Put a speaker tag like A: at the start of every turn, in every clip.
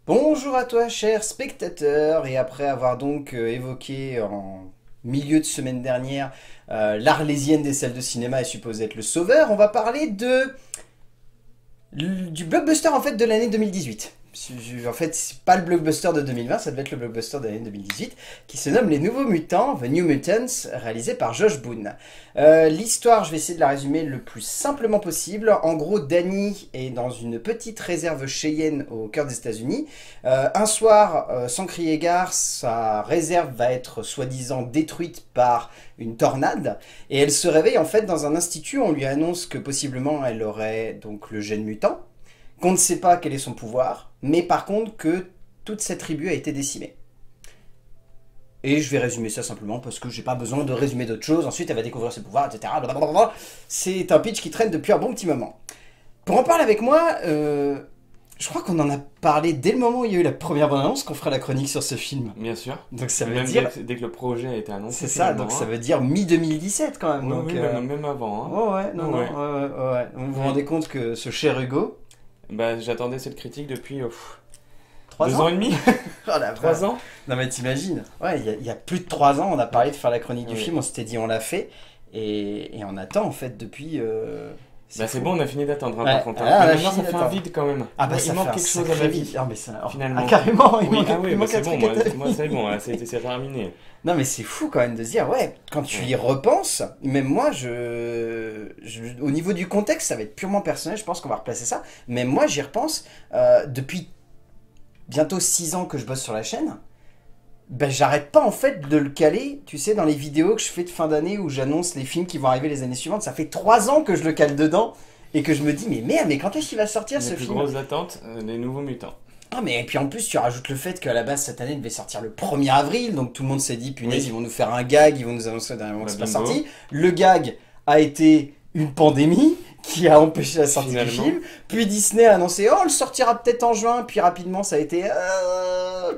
A: Bonjour à toi, cher spectateur, et après avoir donc évoqué en milieu de semaine dernière l'Arlésienne des salles de cinéma est supposée être le sauveur, on va parler du blockbuster en fait de l'année 2018. En fait, c'est pas le blockbuster de 2020, ça devait être le blockbuster de l'année 2018, qui se nomme Les Nouveaux Mutants, The New Mutants, réalisé par Josh Boone. L'histoire, je vais essayer de la résumer le plus simplement possible. En gros, Danny est dans une petite réserve Cheyenne au cœur des États-Unis. Un soir, sans crier gare, sa réserve va être soi-disant détruite par une tornade, et elle se réveille en fait dans un institut. On lui annonce que possiblement elle aurait donc le gène mutant, qu'on ne sait pas quel est son pouvoir, mais par contre que toute cette tribu a été décimée. Et je vais résumer ça simplement parce que j'ai pas besoin de résumer d'autres choses. Ensuite, elle va découvrir ses pouvoirs, etc. Blablabla. C'est un pitch qui traîne depuis un bon petit moment. Pour en parler avec moi, je crois qu'on en a parlé dès le moment où il y a eu la première bande-annonce qu'on ferait la chronique sur ce film.
B: Bien sûr.
A: Donc ça veut
B: Même
A: dire...
B: dès que le projet a été annoncé,
A: C'est ça,
B: finalement,
A: donc ça
B: hein.
A: veut dire mi-2017 quand même.
B: Oui,
A: Donc,
B: oui, même avant. Hein.
A: oh ouais, non, non,
B: Ouais.
A: ouais. Donc vous vous rendez compte que ce cher Hugo,
B: Bah, j'attendais cette critique depuis
A: 3
B: 2
A: ans
B: ans et demi.
A: Oh la
B: 3
A: vache.
B: ans.
A: Non mais t'imagines, ouais, il y a plus de 3 ans, on a parlé de faire la chronique du
B: Oui.
A: film, on s'était dit on l'a fait, et on attend en fait depuis...
B: Bah, c'est
A: fou.
B: bon, on a fini d'attendre, hein,
A: Ouais,
B: par contre. Hein.
A: ah, on a
B: Mais maintenant,
A: fini
B: ça fait un
A: d'attendre.
B: vide quand même.
A: Ah bah
B: Ouais,
A: ça
B: il
A: fait
B: manque
A: un
B: quelque chose à
A: sacré
B: ma
A: vide.
B: vie,
A: Ah, mais ça... Ah,
B: finalement.
A: carrément,
B: Oui, ah oui,
A: il
B: bah,
A: manque un
B: c'est bon,
A: truc à ta
B: moi
A: vie.
B: c'est bon, là, c'est terminé.
A: Non mais c'est fou quand même de se dire, ouais, quand tu
B: Ouais.
A: y repenses, même moi, au niveau du contexte, ça va être purement personnel, je pense qu'on va replacer ça, mais moi j'y repense, depuis bientôt 6 ans que je bosse sur la chaîne, ben, j'arrête pas en fait de le caler, tu sais, dans les vidéos que je fais de fin d'année où j'annonce les films qui vont arriver les années suivantes. Ça fait 3 ans que je le cale dedans et que je me dis, mais merde, mais quand est-ce qu'il va sortir
B: Mes
A: ce
B: plus
A: film?
B: grosses attentes, les nouveaux mutants.
A: Ah, mais et puis en plus, tu rajoutes le fait qu'à la base, cette année, il devait sortir le 1er avril, donc tout le monde s'est dit, punaise, ils
B: Oui,
A: vont nous faire un gag, ils vont nous annoncer dernièrement que
B: bah
A: c'est pas
B: bingo.
A: sorti. Le gag a été une pandémie qui a empêché la sortie du
B: Finalement,
A: film. Puis Disney a annoncé, oh, on le sortira peut-être en juin. Puis rapidement, ça a été,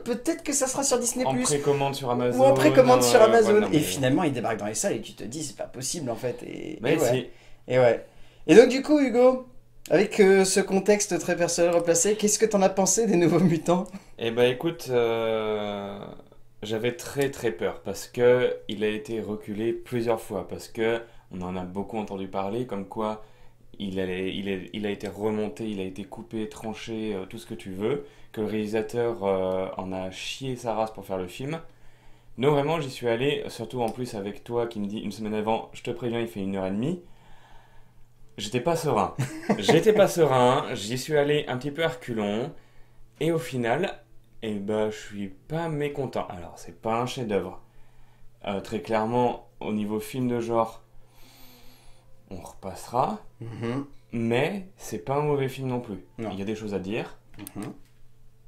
A: peut-être que ça sera sur Disney+.
B: en précommande sur
A: Ou en
B: Amazon.
A: précommande sur
B: Ouais,
A: Amazon.
B: non,
A: Et
B: mais...
A: finalement, il débarque dans les salles et tu te dis, c'est pas possible en fait. Et
B: Mais
A: ouais.
B: si.
A: Et ouais. Et donc, du coup, Hugo, avec ce contexte très personnel replacé, qu'est-ce que t'en as pensé des Nouveaux Mutants?
B: Eh ben écoute, j'avais très très peur parce que il a été reculé plusieurs fois, parce que on en a beaucoup entendu parler, comme quoi il a été remonté, il a été coupé, tranché, tout ce que tu veux, que le réalisateur en a chié sa race pour faire le film. Non, vraiment, j'y suis allé, surtout en plus avec toi qui me dit une semaine avant, je te préviens, il fait 1 heure et demie. J'étais pas serein. J'étais pas serein, j'y suis allé un petit peu à reculons. Et au final, eh ben, je suis pas mécontent. Alors, c'est pas un chef-d'œuvre. Très clairement, au niveau film de genre, on repassera.
A: Mhm.
B: Mais c'est pas un mauvais film non plus.
A: Non.
B: Il y a des choses à dire.
A: Mhm.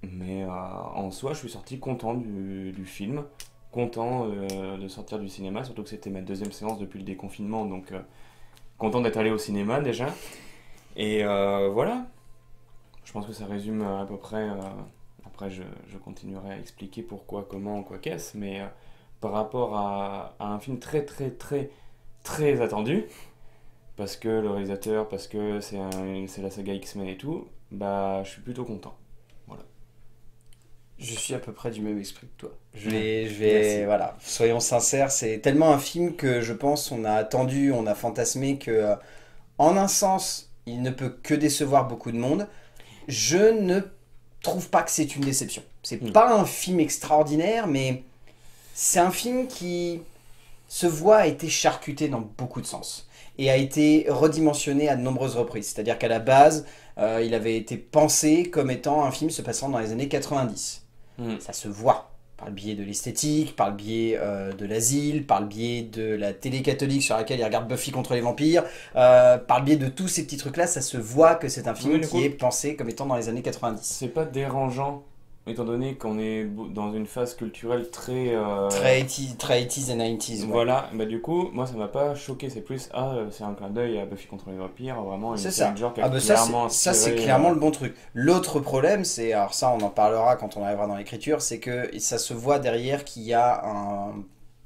B: Mais en soi, je suis sorti content du film. Content de sortir du cinéma. Surtout que c'était ma deuxième séance depuis le déconfinement. Donc, content d'être allé au cinéma déjà. Et voilà. Je pense que ça résume à peu près. Après, je continuerai à expliquer pourquoi, comment, quoi qu'est-ce. Mais par rapport à un film très, très, très, très attendu, parce que le réalisateur, parce que c'est la saga X-Men et tout, bah, je suis plutôt content. Voilà.
A: Je suis à peu près du même esprit que toi.
B: Merci.
A: Voilà, soyons sincères, c'est tellement un film que je pense on a attendu, on a fantasmé que, en un sens, il ne peut que décevoir beaucoup de monde. Je ne trouve pas que c'est une déception. C'est
B: Hmm.
A: pas un film extraordinaire, mais c'est un film qui se voit a été charcuté dans beaucoup de sens et a été redimensionné à de nombreuses reprises. C'est-à-dire qu'à la base, il avait été pensé comme étant un film se passant dans les années 90.
B: Hmm.
A: Ça se voit par le biais de l'esthétique, par le biais de l'asile, par le biais de la télé catholique sur laquelle il regarde Buffy contre les vampires, par le biais de tous ces petits trucs-là, ça se voit que c'est un
B: Oui,
A: film
B: du
A: qui
B: coup,
A: est pensé comme étant dans les années 90.
B: c'est pas dérangeant, étant donné qu'on est dans une phase culturelle très...
A: Très 80s et 90s, ouais.
B: Voilà, bah du coup, moi ça m'a pas choqué, c'est plus, c'est un clin d'œil à Buffy contre les vampires, vraiment une
A: C'est
B: série
A: ça.
B: de genre qui a
A: Ah bah ça,
B: clairement
A: c'est
B: inspiré...
A: clairement le bon truc. L'autre problème, c'est, alors ça on en parlera quand on arrivera dans l'écriture, c'est que ça se voit derrière qu'il y a un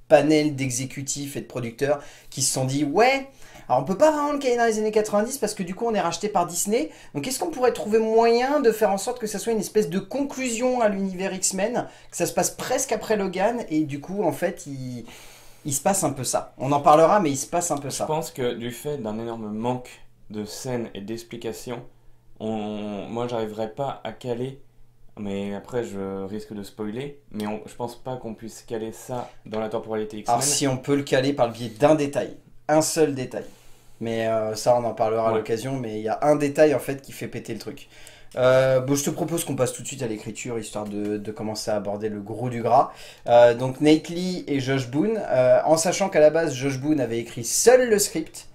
A: panel d'exécutifs et de producteurs qui se sont dit, ouais, Alors on peut pas vraiment le caler dans les années 90 parce que du coup on est racheté par Disney. Donc est-ce qu'on pourrait trouver moyen de faire en sorte que ça soit une espèce de conclusion à l'univers X-Men, que ça se passe presque après Logan et du coup en fait il se passe un peu ça. On en parlera mais il se passe un peu
B: Je
A: ça.
B: pense que du fait d'un énorme manque de scènes et d'explications, moi j'arriverai pas à caler, mais après je risque de spoiler, mais je pense pas qu'on puisse caler ça dans la temporalité X-Men.
A: Alors si on peut le caler par le biais d'un détail, un seul détail. Mais ça on en parlera à l'occasion, mais il y a un détail en fait qui fait péter le truc. Bon, je te propose qu'on passe tout de suite à l'écriture, histoire de commencer à aborder le gros du gras. Donc Nate Lee et Josh Boone, en sachant qu'à la base Josh Boone avait écrit seul le script,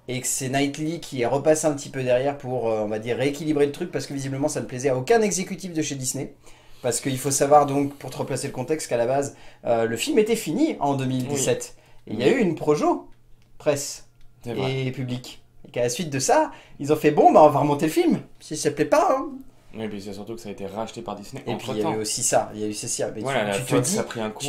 A: et que c'est Nate Lee qui est repassé un petit peu derrière pour, on va dire, rééquilibrer le truc, parce que visiblement ça ne plaisait à aucun exécutif de chez Disney. Parce qu'il faut savoir donc, pour te replacer le contexte, qu'à la base, le film était fini en 2017. Et il y a eu une projo, presse et public. Et qu'à la suite de ça, ils ont fait bon, bah on va remonter le film, si ça plaît pas. Hein.
B: Et puis c'est surtout que ça a été racheté par Disney.
A: Et puis il y a eu aussi ça, il y a eu ça. Mais
B: voilà,
A: tu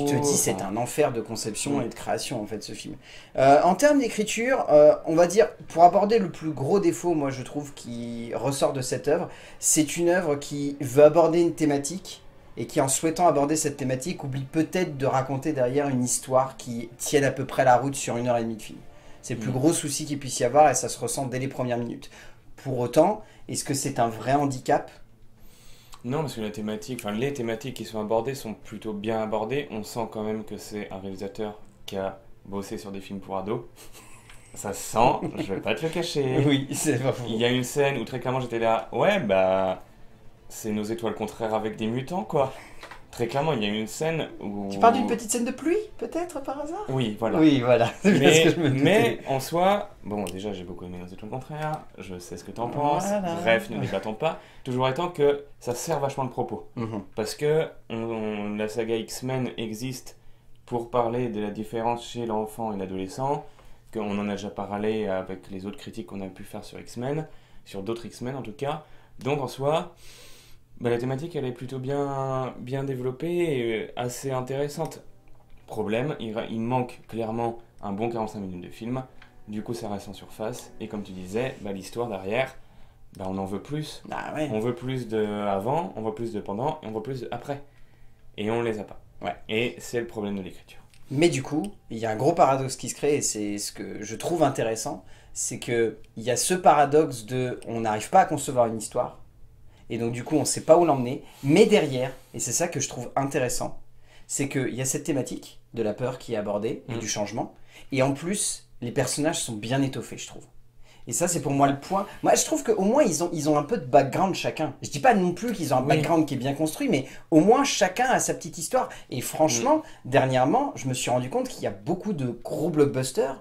A: te dis, c'est un enfer de conception et de création en fait ce film. En termes d'écriture, on va dire, pour aborder le plus gros défaut, moi je trouve, qui ressort de cette œuvre, c'est une œuvre qui veut aborder une thématique et qui, en souhaitant aborder cette thématique, oublie peut-être de raconter derrière une histoire qui tienne à peu près la route sur 1h30 de film. C'est le plus gros souci qu'il puisse y avoir et ça se ressent dès les premières minutes. Pour autant, est-ce que c'est un vrai handicap ?
B: Non, parce que les thématiques qui sont abordées sont plutôt bien abordées. On sent quand même que c'est un réalisateur qui a bossé sur des films pour ados. Ça se sent, je vais pas te le cacher.
A: Oui, c'est pas faux.
B: Il y a une scène où très clairement j'étais là, ouais, bah, c'est nos étoiles contraires avec des mutants, quoi. Très clairement, il y a une scène où...
A: Tu parles d'une petite scène de pluie, peut-être, par hasard ?
B: Oui, voilà.
A: Oui, voilà.
B: Mais en soi, bon, déjà, j'ai beaucoup aimé nos étoiles contraires, je sais ce que t'en penses, bref, ne débattons pas. Toujours étant que ça sert vachement le propos. Parce que la saga X-Men existe pour parler de la différence chez l'enfant et l'adolescent, qu'on en a déjà parlé avec les autres critiques qu'on a pu faire sur X-Men, sur d'autres X-Men en tout cas. Donc en soi... Bah, la thématique elle est plutôt bien développée et assez intéressante. Problème, il manque clairement un bon 45 minutes de film, du coup ça reste en surface, et comme tu disais, bah, l'histoire derrière, bah, on en veut plus.
A: Ah ouais.
B: On veut plus de avant, on veut plus de pendant, et on veut plus de après. Et on les a pas.
A: Ouais.
B: Et c'est le problème de l'écriture.
A: Mais du coup, il y a un gros paradoxe qui se crée, et c'est ce que je trouve intéressant, c'est qu'il y a ce paradoxe de on n'arrive pas à concevoir une histoire, et donc du coup on ne sait pas où l'emmener, mais derrière, et c'est ça que je trouve intéressant, c'est qu'il y a cette thématique de la peur qui est abordée, et du changement, et en plus, les personnages sont bien étoffés, je trouve. Et ça c'est pour moi le point. Moi je trouve qu'au moins ils ont un peu de background chacun. Je dis pas non plus qu'ils ont un background qui est bien construit, mais au moins chacun a sa petite histoire. Et franchement, dernièrement, je me suis rendu compte qu'il y a beaucoup de gros blockbusters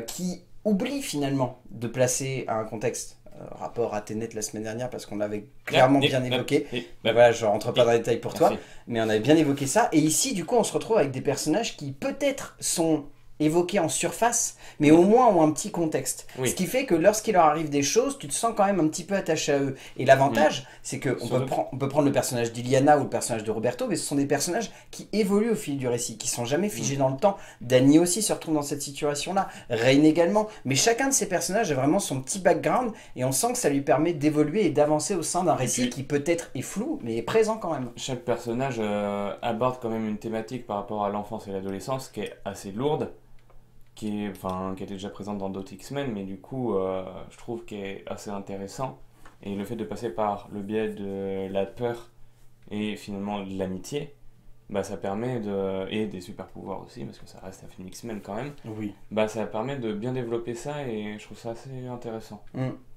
A: qui oublient finalement de placer un contexte. Rapport à Tenet la semaine dernière parce qu'on l'avait clairement bien évoqué. Voilà, je rentre pas dans les détails pour toi, mais on avait bien évoqué ça. Et ici, du coup, on se retrouve avec des personnages qui peut-être sont évoqués en surface, mais au moins ont un petit contexte. Ce qui fait que lorsqu'il leur arrive des choses, tu te sens quand même un petit peu attaché à eux. Et l'avantage, c'est qu'on peut prendre le personnage d'Iliana ou le personnage de Roberto, mais ce sont des personnages qui évoluent au fil du récit, qui sont jamais figés dans le temps. Danny aussi se retrouve dans cette situation-là, Rain également. Mais chacun de ces personnages a vraiment son petit background, et on sent que ça lui permet d'évoluer et d'avancer au sein d'un récit qui peut-être est flou, mais est présent quand même.
B: Chaque personnage aborde quand même une thématique par rapport à l'enfance et l'adolescence qui est assez lourde, qui était déjà présente dans d'autres X-Men, mais du coup, je trouve qu'elle est assez intéressant. Et le fait de passer par le biais de la peur et finalement de l'amitié, bah, ça permet et des super pouvoirs aussi, parce que ça reste un film X-Men quand même.
A: Oui.
B: Bah, ça permet de bien développer ça et je trouve ça assez intéressant.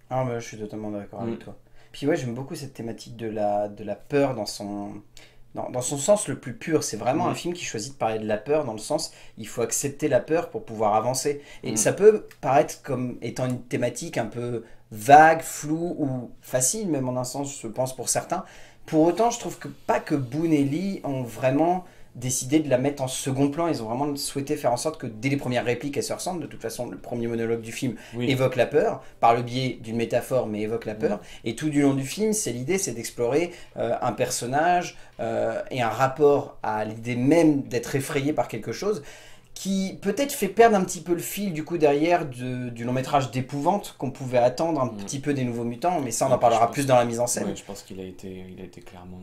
A: Ah, bah, je suis totalement d'accord avec toi. Puis ouais, j'aime beaucoup cette thématique de la peur dans son sens le plus pur. C'est vraiment un film qui choisit de parler de la peur dans le sens il faut accepter la peur pour pouvoir avancer. Et ça peut paraître comme étant une thématique un peu vague, floue ou facile, même en un sens, je pense, pour certains. Pour autant, je trouve que pas que Boone et Lee ont vraiment décidé de la mettre en second plan. Ils ont vraiment souhaité faire en sorte que dès les premières répliques, elles se ressemblent. De toute façon, le premier monologue du film évoque la peur, par le biais d'une métaphore, mais évoque la peur. Et tout du long du film, l'idée, c'est d'explorer un personnage et un rapport à l'idée même d'être effrayé par quelque chose qui peut-être fait perdre un petit peu le fil du coup derrière du long métrage d'épouvante qu'on pouvait attendre un petit peu des Nouveaux Mutants, mais ça on en parlera plus dans la mise en scène.
B: Ouais, je pense qu'il a été clairement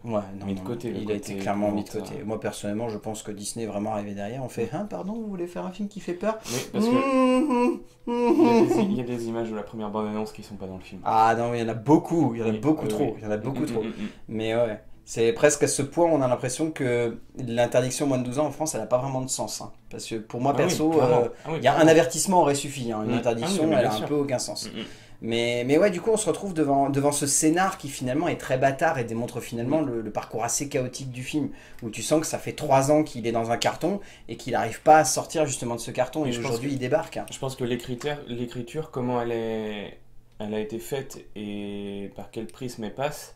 A: Ouais,
B: mis de côté.
A: Il a été clairement mis de côté. Moi personnellement, je pense que Disney est vraiment arrivé derrière. On fait, hein, pardon, vous voulez faire un film qui fait peur?
B: Oui, parce que il y a des images de la première bande-annonce qui sont pas dans le film.
A: Ah non, il y en a beaucoup, il y en a beaucoup trop, il y en a beaucoup trop. Mais ouais, c'est presque à ce point où on a l'impression que l'interdiction moins de 12 ans en France, elle n'a pas vraiment de sens. Hein. Parce que pour moi, perso, il y a un avertissement aurait suffi. Hein. Une interdiction, elle a un peu aucun sens. Mais ouais, du coup, on se retrouve devant ce scénar qui finalement est très bâtard et démontre finalement le parcours assez chaotique du film, où tu sens que ça fait 3 ans qu'il est dans un carton et qu'il n'arrive pas à sortir justement de ce carton et aujourd'hui il débarque. Hein.
B: Je pense que l'écriture, comment elle a été faite et par quel prisme elle passe,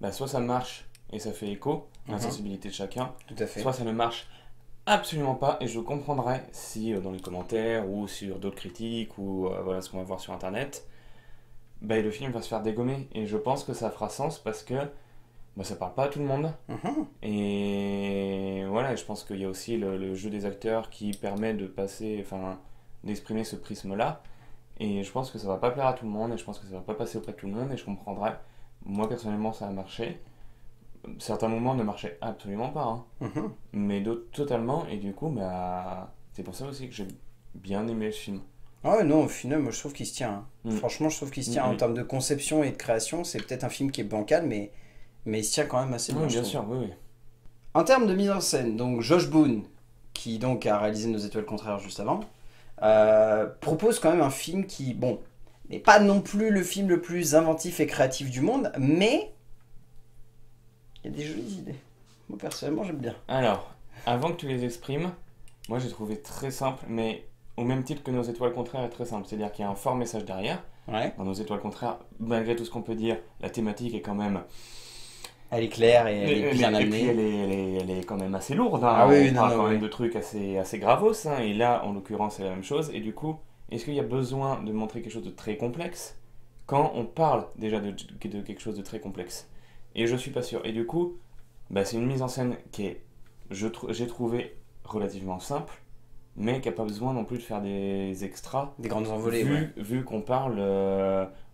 B: bah, soit ça marche et ça fait écho à la sensibilité de chacun,
A: Tout à fait.
B: soit ça ne marche absolument pas et je comprendrais si dans les commentaires ou sur d'autres critiques ou voilà ce qu'on va voir sur internet, bah, le film va se faire dégommer et je pense que ça fera sens parce que bah, ça parle pas à tout le monde et voilà, je pense qu'il y a aussi le jeu des acteurs qui permet de passer, enfin d'exprimer ce prisme là et je pense que ça va pas plaire à tout le monde et je pense que ça va pas passer auprès de tout le monde et je comprendrais. Moi personnellement ça a marché, certains moments ne marchaient absolument pas mais d'autres totalement et du coup bah, c'est pour ça aussi que j'ai bien aimé le film.
A: Ah ouais, non, au final, moi je trouve qu'il se tient. Hein. Franchement, je trouve qu'il se tient en termes de conception et de création. C'est peut-être un film qui est bancal, mais il se tient quand même assez bien.
B: Bien sûr, oui.
A: En termes de mise en scène, donc Josh Boone, qui donc a réalisé Nos Étoiles Contraires juste avant, propose quand même un film qui, bon, n'est pas non plus le film le plus inventif et créatif du monde, mais il y a des jolies idées. Moi personnellement, j'aime bien.
B: Alors, avant que tu les exprimes, moi j'ai trouvé très simple, mais au même titre que Nos Étoiles Contraires est très simple, c'est-à-dire qu'il y a un fort message derrière.
A: Ouais.
B: Dans Nos Étoiles Contraires, malgré tout ce qu'on peut dire, la thématique est quand même...
A: Elle est claire et elle est bien amenée.
B: Et puis elle est quand même assez lourde. Hein.
A: Ah oui,
B: on parle quand même de trucs assez gravos. Hein. Et là, en l'occurrence, c'est la même chose. Et du coup, est-ce qu'il y a besoin de montrer quelque chose de très complexe quand on parle déjà de quelque chose de très complexe? Et je suis pas sûr. Et du coup, bah, c'est une mise en scène qui est, j'ai trouvé, relativement simple, mais qui n'a pas besoin non plus de faire des extras.
A: Des grandes envolées,
B: vu qu'on parle,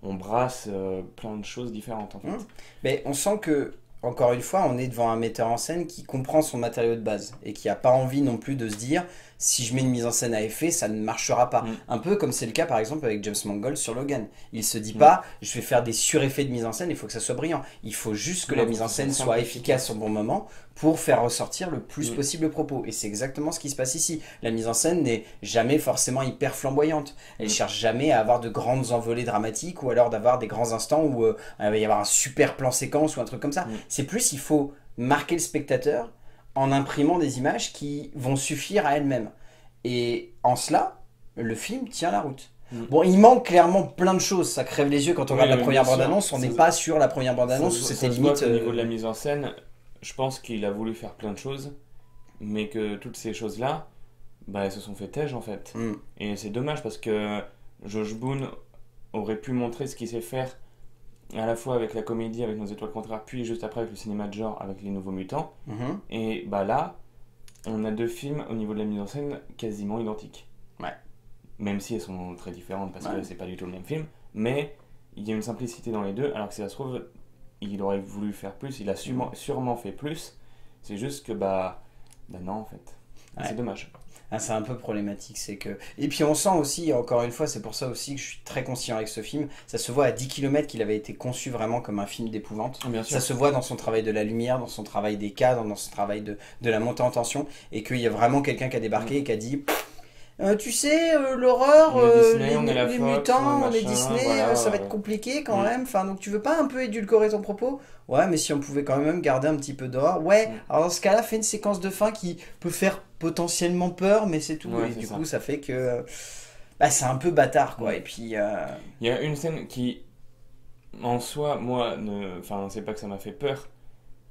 B: on brasse plein de choses différentes en fait.
A: Mais on sent que, encore une fois, on est devant un metteur en scène qui comprend son matériau de base et qui n'a pas envie non plus de se dire si je mets une mise en scène à effet, ça ne marchera pas. Un peu comme c'est le cas par exemple avec James Mangold sur Logan. Il se dit pas je vais faire des sureffets de mise en scène, il faut que ça soit brillant. Il faut juste que la mise en scène soit efficace au bon moment pour faire ressortir le plus possible le propos. Et c'est exactement ce qui se passe ici. La mise en scène n'est jamais forcément hyper flamboyante. Elle cherche jamais à avoir de grandes envolées dramatiques ou alors d'avoir des grands instants où il va y avoir un super plan séquence ou un truc comme ça. C'est plus, il faut marquer le spectateur en imprimant des images qui vont suffire à elles-mêmes. Et en cela, le film tient la route. Bon, il manque clairement plein de choses, ça crève les yeux quand on regarde la première bande-annonce, on n'est pas sur la première bande-annonce où c'était limite...
B: Au niveau de la mise en scène, je pense qu'il a voulu faire plein de choses, mais que toutes ces choses-là, bah, elles se sont fait têche en fait. Et c'est dommage parce que Josh Boone aurait pu montrer ce qu'il sait faire à la fois avec la comédie, avec Nos Étoiles Contraires, puis juste après avec le cinéma de genre, avec Les Nouveaux Mutants. Et bah là, on a 2 films au niveau de la mise en scène quasiment identiques. Ouais. Même si elles sont très différentes parce que c'est pas du tout le même film, mais il y a une simplicité dans les deux, alors que si ça se trouve, il aurait voulu faire plus, il a sûrement fait plus, c'est juste que bah non en fait. C'est dommage.
A: Ah, c'est un peu problématique, c'est que... Et puis on sent aussi, encore une fois, c'est pour ça aussi que je suis très conscient avec ce film, ça se voit à 10 km qu'il avait été conçu vraiment comme un film d'épouvante. Ça se voit dans son travail de la lumière, dans son travail des cadres, dans son travail de la montée en tension, et qu'il y a vraiment quelqu'un qui a débarqué et qui a dit... tu sais, l'horreur, les mutants, on est Disney, voilà, ça va être compliqué quand même. Enfin, donc tu veux pas un peu édulcorer ton propos? Ouais, mais si on pouvait quand même garder un petit peu d'horreur. Ouais, alors dans ce cas-là, fais une séquence de fin qui peut faire potentiellement peur, mais c'est tout. Et du coup, ça fait que bah, c'est un peu bâtard, quoi. Et puis...
B: Il y a une scène qui, en soi, moi, enfin, c'est pas que ça m'a fait peur,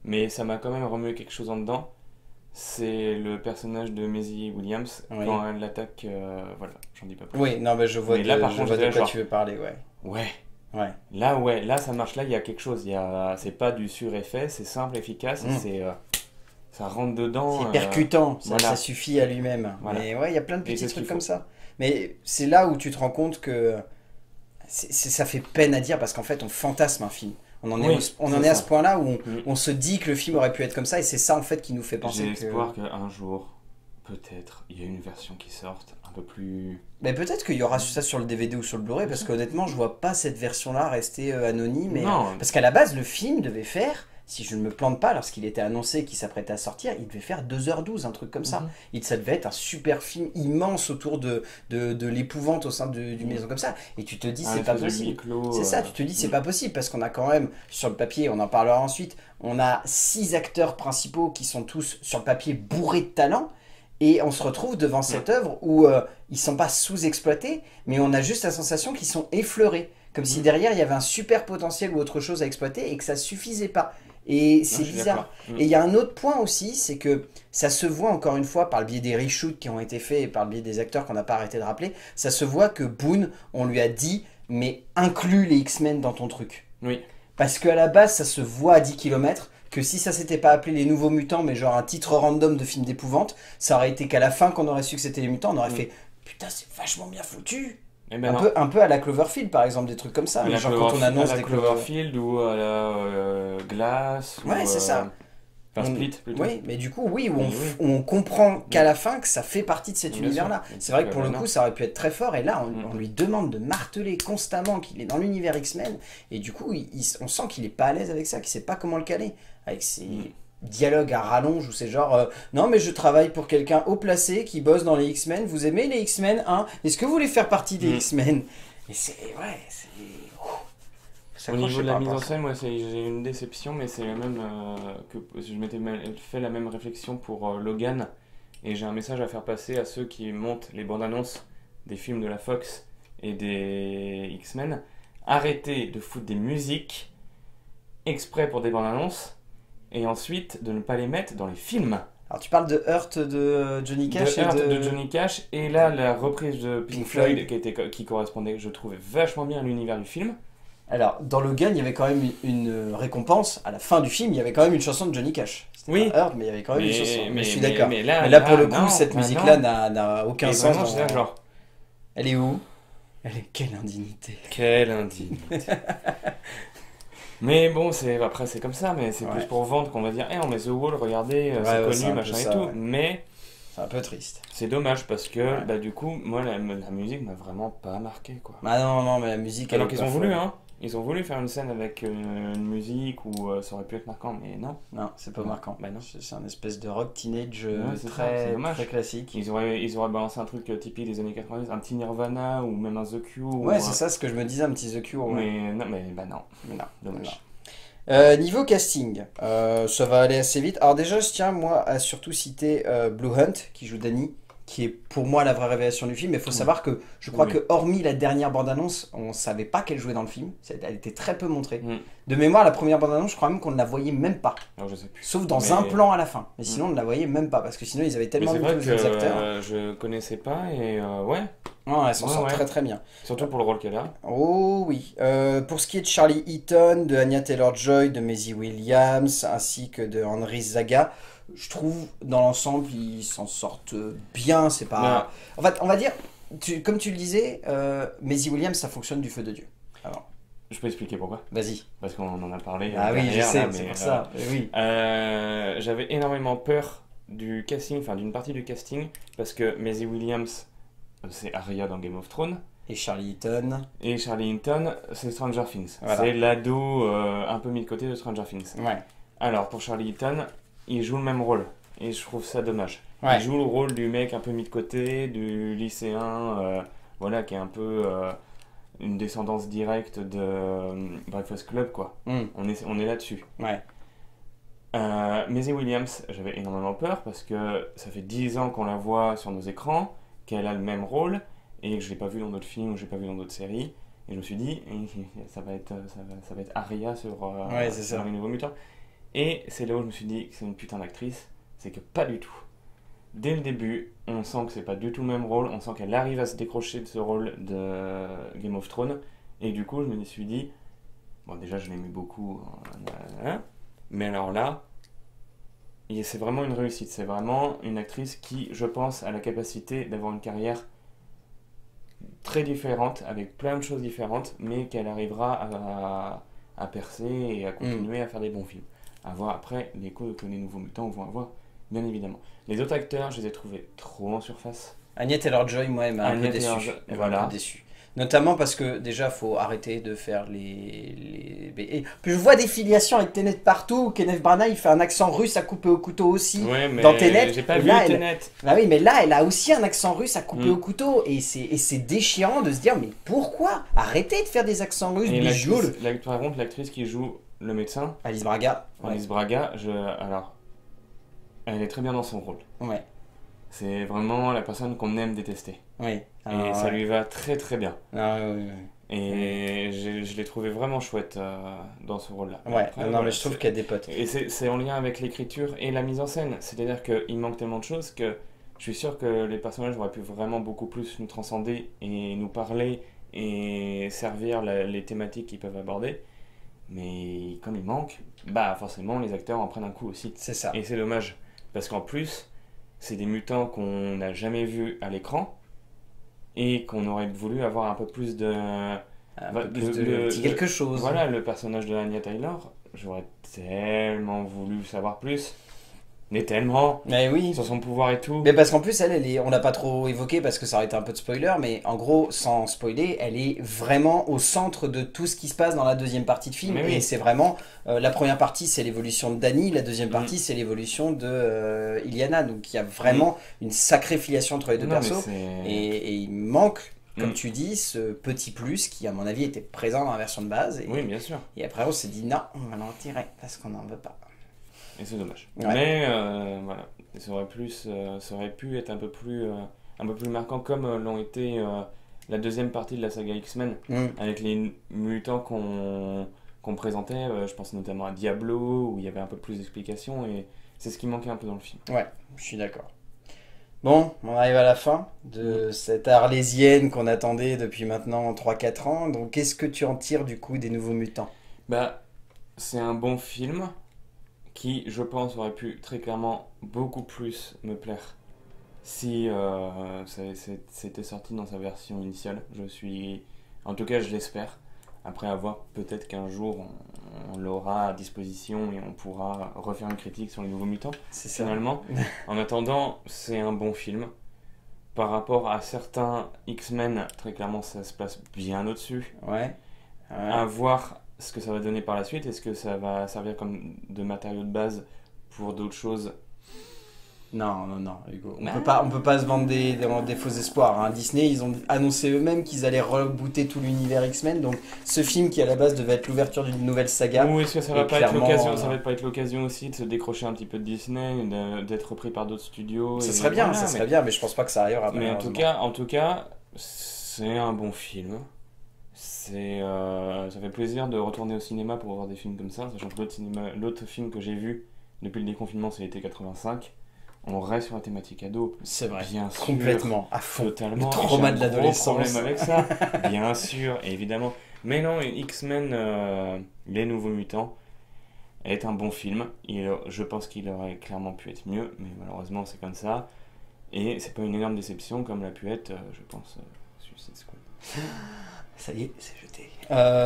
B: mais ça m'a quand même remué quelque chose en dedans. C'est le personnage de Maisie Williams quand elle l'attaque. Voilà, j'en dis pas plus.
A: Oui, non, mais je vois de quoi tu veux parler,
B: Ouais. Là, ça marche. Là, il y a quelque chose. C'est pas du sureffet, c'est simple, efficace. Et ça rentre dedans.
A: C'est percutant,
B: voilà.
A: ça suffit à lui-même.
B: Voilà.
A: Mais ouais, il y a plein de
B: Et
A: petits
B: c'est ce
A: trucs
B: qu'il
A: comme
B: faut.
A: ça. Mais c'est là où tu te rends compte que ça fait peine à dire parce qu'en fait, on fantasme un film. On en est,
B: Oui,
A: on
B: c'est
A: en est à ce
B: ça.
A: point-là où
B: Mm.
A: on se dit que le film aurait pu être comme ça et c'est ça en fait qui nous fait
B: J'ai
A: penser que.
B: espoir qu'un jour, peut-être, il y a une version qui sorte un peu plus.
A: Mais peut-être qu'il y aura ça sur le DVD ou sur le Blu-ray parce qu'honnêtement, je vois pas cette version-là rester anonyme.
B: Non,
A: Parce qu'à la base, le film devait faire, si je ne me plante pas, lorsqu'il était annoncé qu'il s'apprêtait à sortir, il devait faire 2h12, un truc comme ça.
B: Mhm.
A: Ça devait être un super film immense autour de l'épouvante au sein d'une
B: Mhm.
A: maison comme ça. Et tu te dis,
B: un
A: c'est pas
B: espèce de
A: possible.
B: huis clos.
A: C'est ça, tu te dis, c'est
B: mm.
A: pas possible parce qu'on a quand même, sur le papier, on en parlera ensuite, on a 6 acteurs principaux qui sont tous, sur le papier, bourrés de talent. Et on se retrouve devant cette œuvre où ils sont pas sous-exploités, mais on a juste la sensation qu'ils sont effleurés. Comme si
B: Mm.
A: derrière il y avait un super potentiel ou autre chose à exploiter et que ça suffisait pas. Et
B: Non,
A: c'est
B: je suis
A: bizarre.
B: d'accord. Mm.
A: Et il y a un autre point aussi, c'est que ça se voit encore une fois par le biais des reshoots qui ont été faits et par le biais des acteurs qu'on n'a pas arrêté de rappeler, ça se voit que Boone, on lui a dit, mais inclus les X-Men dans ton truc.
B: Oui.
A: Parce qu'à la base, ça se voit à 10 km, que si ça s'était pas appelé Les Nouveaux Mutants, mais genre un titre random de film d'épouvante, ça aurait été qu'à la fin qu'on aurait su que c'était les mutants, on aurait
B: Mm.
A: fait putain, c'est vachement bien foutu.
B: Eh ben non.
A: Un peu à la Cloverfield par exemple, des trucs comme ça.
B: À
A: Mais
B: la
A: genre quand on annonce
B: à la
A: des Cloverfield.
B: Cloverfield ou à la Glace.
A: Ouais,
B: ou,
A: c'est ça.
B: Enfin,
A: On-
B: Split plutôt.
A: Oui, mais du coup, oui, où
B: Oui,
A: on,
B: oui.
A: où on comprend qu'à la fin que ça fait partie de cet
B: Bien
A: univers-là.
B: sûr.
A: C'est vrai que
B: Donc,
A: pour le
B: non.
A: coup, ça aurait pu être très fort. Et là,
B: Mm.
A: on lui demande de marteler constamment qu'il est dans l'univers X-Men. Et du coup, on sent qu'il est pas à l'aise avec ça, qu'il sait pas comment le caler. Avec ses
B: Mm.
A: dialogues à rallonge où c'est genre non, mais je travaille pour quelqu'un haut placé qui bosse dans les X-Men. Vous aimez les X-Men, hein? Est-ce que vous voulez faire partie des
B: Mm.
A: X-Men? Et c'est. Ouais, c'est.
B: Au niveau de
A: par
B: la mise
A: rapport
B: en
A: à ça.
B: scène, moi j'ai une déception, mais c'est la même que je m'étais fait la même réflexion pour Logan, et j'ai un message à faire passer à ceux qui montent les bandes annonces des films de la Fox et des X-Men. Arrêtez de foutre des musiques exprès pour des bandes annonces, et ensuite de ne pas les mettre dans les films.
A: Alors, tu parles de Hurt de Johnny Cash
B: De
A: et
B: Heart de Johnny Cash, et là la reprise de Pink
A: Pink
B: Floyd,
A: Floyd.
B: qui correspondait, je trouvais, vachement bien à l'univers du film.
A: Alors, dans Logan, il y avait quand même une récompense. À la fin du film, il y avait quand même une chanson de Johnny Cash. C'était
B: Oui.
A: pas Hurt, mais il y avait quand même une chanson. Mais je suis d'accord.
B: Mais
A: Mais là, pour le coup,
B: non,
A: cette
B: bah
A: musique-là
B: non.
A: n'a aucun
B: Et
A: sens.
B: vraiment, c'est là, genre,
A: Elle est où? Elle est quelle indignité.
B: quelle indignité. Mais bon, après c'est comme ça, mais c'est
A: Ouais.
B: plus pour vendre qu'on va dire, on met The Wall, regardez,
A: Ouais,
B: c'est
A: ouais, c'est un
B: connu,
A: peu
B: machin
A: ça,
B: et tout.
A: ouais.
B: Mais
A: C'est un peu triste.
B: c'est dommage parce que,
A: Ouais.
B: bah du coup, moi la musique m'a vraiment pas marqué, quoi.
A: Ah non, non, mais la musique, elle
B: Alors
A: est
B: qu'ils
A: pas
B: ont voulu,
A: folle.
B: hein. Ils ont voulu faire une scène avec une musique où ça aurait pu être marquant, mais non.
A: Non, c'est pas
B: Non.
A: marquant.
B: Bah non.
A: C'est un espèce de rock teenage
B: Ouais, c'est ça,
A: très,
B: c'est dommage.
A: très classique.
B: Ils auraient balancé un truc typique des années 90, un petit Nirvana ou même un The Cure.
A: Ouais, c'est ça ce que je me disais, un petit The Cure. Ouais.
B: Mais non, bah non.
A: Mais non,
B: Dommage.
A: Niveau casting, ça va aller assez vite. Alors déjà, je tiens moi à surtout citer Blue Hunt qui joue Danny, qui est pour moi la vraie révélation du film. Mais il faut savoir que je crois
B: Oui.
A: que hormis la dernière bande-annonce, on savait pas qu'elle jouait dans le film. Elle était très peu montrée.
B: Mm.
A: De mémoire, la première bande-annonce, je crois même qu'on ne la voyait même pas.
B: Alors, je sais plus.
A: Sauf dans
B: Mais-
A: un plan à la fin. Mais sinon, on ne la voyait même pas parce que sinon, ils avaient
B: Mais
A: tellement
B: c'est
A: mis
B: vrai
A: tous
B: que
A: les acteurs.
B: je connaissais pas et ouais,
A: Non, elle s'en
B: Ouais,
A: sort
B: ouais.
A: très très bien.
B: surtout pour le rôle qu'elle a.
A: Oh oui. Pour ce qui est de Charlie Heaton, de Anya Taylor-Joy, de Maisie Williams, ainsi que de Henry Zaga, je trouve dans l'ensemble ils s'en sortent bien. C'est pas. En fait, on va dire, comme tu le disais, Maisie Williams, ça fonctionne du feu de Dieu. Alors,
B: Je peux expliquer pourquoi.
A: vas-y.
B: Parce qu'on en a parlé
A: Ah oui, je
B: derrière,
A: sais,
B: là,
A: c'est
B: mais,
A: pour ça. Oui.
B: j'avais énormément peur du casting, enfin d'une partie du casting, parce que Maisie Williams, c'est Arya dans Game of Thrones,
A: Et Charlie Heaton.
B: et Charlie Hinton, c'est Stranger Things.
A: Voilà.
B: C'est l'ado un peu mis de côté de Stranger Things.
A: Ouais.
B: Alors pour Charlie Heaton, il joue le même rôle, et je trouve ça dommage.
A: Ouais.
B: Il joue le rôle du mec un peu mis de côté, du lycéen, voilà, qui est un peu une descendance directe de Breakfast Club, quoi.
A: Hmm.
B: On est là-dessus.
A: Ouais.
B: Maisie Williams, j'avais énormément peur parce que ça fait 10 ans qu'on la voit sur nos écrans, qu'elle a le même rôle et que je l'ai pas vu dans d'autres films ou je l'ai pas vu dans d'autres séries. Et je me suis dit, ça va être Arya sur,
A: Ouais, c'est ça.
B: sur les Nouveaux Mutants. Et c'est là où je me suis dit que c'est une putain d'actrice, c'est que pas du tout. Dès le début, on sent que c'est pas du tout le même rôle, on sent qu'elle arrive à se décrocher de ce rôle de Game of Thrones. Et du coup, je me suis dit, bon, déjà, je l'aimais beaucoup, hein, mais alors là, et c'est vraiment une réussite. C'est vraiment une actrice qui, je pense, a la capacité d'avoir une carrière très différente, avec plein de choses différentes, mais qu'elle arrivera à percer et à continuer à faire des bons films. À voir après l'écho que les Nouveaux Mutants vont avoir, bien évidemment. Les autres acteurs, je les ai trouvés trop en surface.
A: Anya Taylor-Joy, moi, elle m'a un peu déçu. Elle m'a un peu déçu. Notamment parce que déjà, faut arrêter de faire Et puis je vois des filiations avec Tenet partout. Kenneth Branagh, il fait un accent russe à couper au couteau aussi.
B: Ouais, mais
A: dans Tenet.
B: j'ai pas vu
A: là,
B: Tenet.
A: Bah oui, mais là, elle a aussi un accent russe à couper au couteau. Et c'est déchirant de se dire, mais pourquoi? Arrêtez de faire des accents russes.
B: Et par contre, l'actrice qui joue le médecin,
A: Alice Braga.
B: Alice Braga, alors, elle est très bien dans son rôle.
A: Ouais.
B: C'est vraiment la personne qu'on aime détester.
A: Oui.
B: Et ça lui va très très bien.
A: Ah, oui.
B: Et je l'ai trouvé vraiment chouette dans ce rôle-là.
A: Ouais, après, non, mais je trouve qu'elle a des potes.
B: Et c'est en lien avec l'écriture et la mise en scène. C'est-à-dire qu'il manque tellement de choses que je suis sûr que les personnages auraient pu vraiment beaucoup plus nous transcender et nous parler et servir les thématiques qu'ils peuvent aborder. Mais comme il manque, bah forcément les acteurs en prennent un coup aussi.
A: C'est ça.
B: Et c'est dommage. Parce qu'en plus, c'est des mutants qu'on n'a jamais vus à l'écran et qu'on aurait voulu avoir un peu plus de...
A: quelque chose.
B: Voilà, le personnage de Anya Taylor, j'aurais tellement voulu savoir plus. Mais tellement.
A: Mais oui.
B: Sur son pouvoir et tout.
A: Mais parce qu'en plus, on l'a pas trop évoqué parce que ça aurait été un peu de spoiler, mais en gros, sans spoiler, elle est vraiment au centre de tout ce qui se passe dans la deuxième partie de film.
B: Mais oui.
A: Et c'est vraiment, la première partie, c'est l'évolution de Dani, la deuxième partie, c'est l'évolution de Illyana. Donc il y a vraiment une sacrée filiation entre les deux persos. Et il manque, comme tu dis, ce petit plus qui, à mon avis, était présent dans la version de base.
B: Oui, bien sûr.
A: Et après, on s'est dit non, on va l'en retirer parce qu'on n'en veut pas.
B: Et c'est dommage.
A: Ouais.
B: Mais voilà, ça aurait pu être un peu plus marquant comme l'ont été la deuxième partie de la saga X-Men, avec les mutants qu'on présentait. Je pense notamment à Diablo, où il y avait un peu plus d'explications, et c'est ce qui manquait un peu dans le film.
A: Ouais, je suis d'accord. Bon, on arrive à la fin de cette Arlésienne qu'on attendait depuis maintenant 3-4 ans. Donc qu'est-ce que tu en tires du coup des Nouveaux Mutants?
B: Bah, c'est un bon film qui, je pense, aurait pu très clairement beaucoup plus me plaire si c'était sorti dans sa version initiale. En tout cas, je l'espère. Après avoir, peut-être qu'un jour, on l'aura à disposition et on pourra refaire une critique sur les Nouveaux Mutants.
A: C'est ça.
B: Finalement, en attendant, c'est un bon film. Par rapport à certains X-Men, très clairement, ça se place bien au-dessus.
A: Ouais.
B: À voir ce que ça va donner par la suite. Est-ce que ça va servir comme de matériau de base pour d'autres choses?
A: Non, Hugo. On peut pas se vendre des faux espoirs. Hein. Disney, ils ont annoncé eux-mêmes qu'ils allaient rebooter tout l'univers X-Men. Donc, ce film qui à la base devait être l'ouverture d'une nouvelle saga.
B: Ou est-ce que ça va pas être l'occasion? Ça va pas être l'occasion aussi de se décrocher un petit peu de Disney, d'être repris par d'autres studios.
A: Ça serait bien, mais je pense pas que ça arrivera.
B: Mais en tout cas, c'est un bon film. Ça fait plaisir de retourner au cinéma pour voir des films comme ça, sachant que l'autre film que j'ai vu depuis le déconfinement, c'est l'été 85. On reste sur la thématique ado.
A: C'est vrai.
B: Bien sûr.
A: Complètement. À fond.
B: Totalement.
A: Le trauma de l'adolescence.
B: Problème avec ça. Bien sûr, évidemment. Mais non, X-Men, Les Nouveaux Mutants, est un bon film. Je pense qu'il aurait clairement pu être mieux, mais malheureusement, c'est comme ça. Et c'est pas une énorme déception comme l'a pu être, je pense, Suicide Squad.
A: Ça y est, c'est jeté.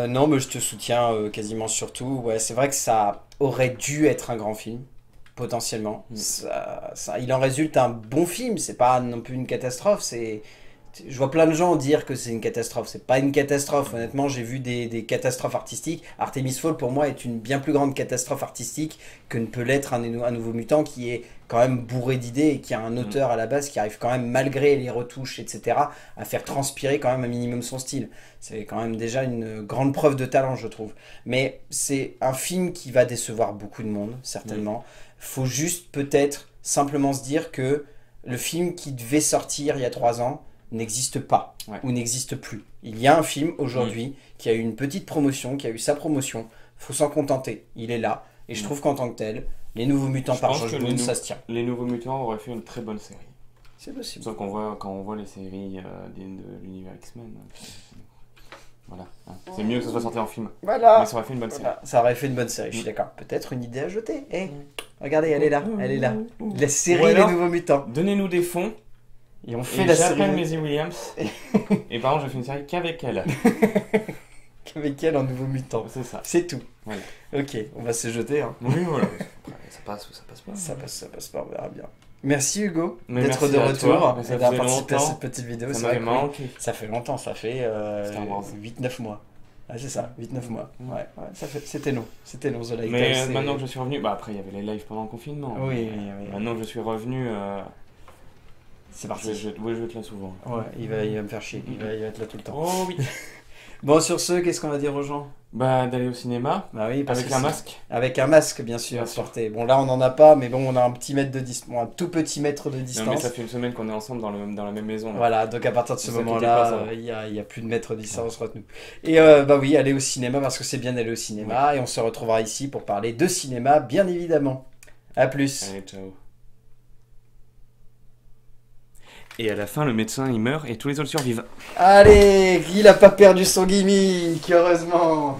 A: Non, mais je te soutiens quasiment sur tout. Ouais, c'est vrai que ça aurait dû être un grand film. Potentiellement. Il en résulte un bon film, c'est pas non plus une catastrophe. Je vois plein de gens dire que c'est une catastrophe. C'est pas une catastrophe. Honnêtement, j'ai vu des catastrophes artistiques. Artemis Fall, pour moi, est une bien plus grande catastrophe artistique que ne peut l'être un Nouveau Mutant qui est quand même bourré d'idées et qui a un auteur à la base qui arrive quand même, malgré les retouches, etc., à faire transpirer quand même un minimum son style. C'est quand même déjà une grande preuve de talent, je trouve. Mais c'est un film qui va décevoir beaucoup de monde, certainement. Faut juste peut-être simplement se dire que le film qui devait sortir il y a 3 ans n'existe pas ou n'existe plus. Il y a un film aujourd'hui qui a eu une petite promotion, qui a eu sa promotion. Faut s'en contenter. Il est là. Et je trouve qu'en tant que tel, Les Nouveaux Mutants par Josh Boone, ça se tient.
B: Les Nouveaux Mutants auraient fait une très bonne série.
A: C'est possible.
B: Sauf quand on voit les séries de l'univers X-Men. Voilà. C'est mieux que ça soit sorti en film.
A: Voilà.
B: Mais ça aurait fait une bonne série.
A: Ça aurait fait une bonne série, je suis d'accord. Peut-être une idée à jeter. Regardez, elle est là, elle est là. La série
B: Ou alors,
A: Les Nouveaux Mutants.
B: Donnez-nous des fonds.
A: Et on fait
B: Et
A: la
B: j'appelle
A: série
B: Maisie Williams. Et par contre, je fais une série qu'avec elle.
A: avec elle en Nouveaux Mutants.
B: C'est ça.
A: C'est tout.
B: Voilà.
A: Ok, on va se jeter. Hein.
B: Oui, voilà. Après, ça passe ou ça passe pas.
A: Ça passe pas, on verra bien. Merci Hugo
B: Mais
A: d'être
B: merci
A: de
B: à
A: retour
B: toi, mais
A: et
B: ça
A: d'avoir
B: faisait
A: participé à
B: longtemps.
A: cette petite vidéo.
B: Ça
A: C'est vrai
B: m'avait
A: que oui,
B: manqué.
A: ça fait longtemps, ça fait
B: Star Wars.
A: 8-9 mois. Ah, c'est ça, 8-9 mois. Ouais, c'était long. C'était long, The Lighthouse.
B: Mais maintenant que je suis revenu, bah après il y avait les lives pendant le confinement.
A: Oui,
B: Mais,
A: oui.
B: Maintenant que je suis revenu,
A: C'est parti.
B: je vais être là souvent.
A: Ouais, il va me faire chier. Il va être là tout le temps.
B: Oh oui.
A: Bon, sur ce, qu'est-ce qu'on va dire aux gens?
B: Bah d'aller au cinéma
A: Bah oui, parce
B: avec
A: que
B: un
A: c'est-
B: masque.
A: Avec un masque, bien sûr,
B: Bien sûr.
A: porté. Bon, là, on n'en a pas, mais bon, on a un petit mètre de distance, un tout petit mètre de
B: Non mais
A: distance.
B: ça fait une semaine qu'on est ensemble dans la même maison. Là.
A: Voilà, donc à partir de ce
B: Ne vous inquiétez
A: moment-là,
B: pas, ça va.
A: il y a plus de mètre de distance entre nous. Et bah oui, aller au cinéma parce que c'est bien d'aller au cinéma. Et on se retrouvera ici pour parler de cinéma, bien évidemment. À plus.
B: Allez, ciao. Et à la fin, le médecin il meurt et tous les autres survivent.
A: Allez, il a pas perdu son gimmick, heureusement.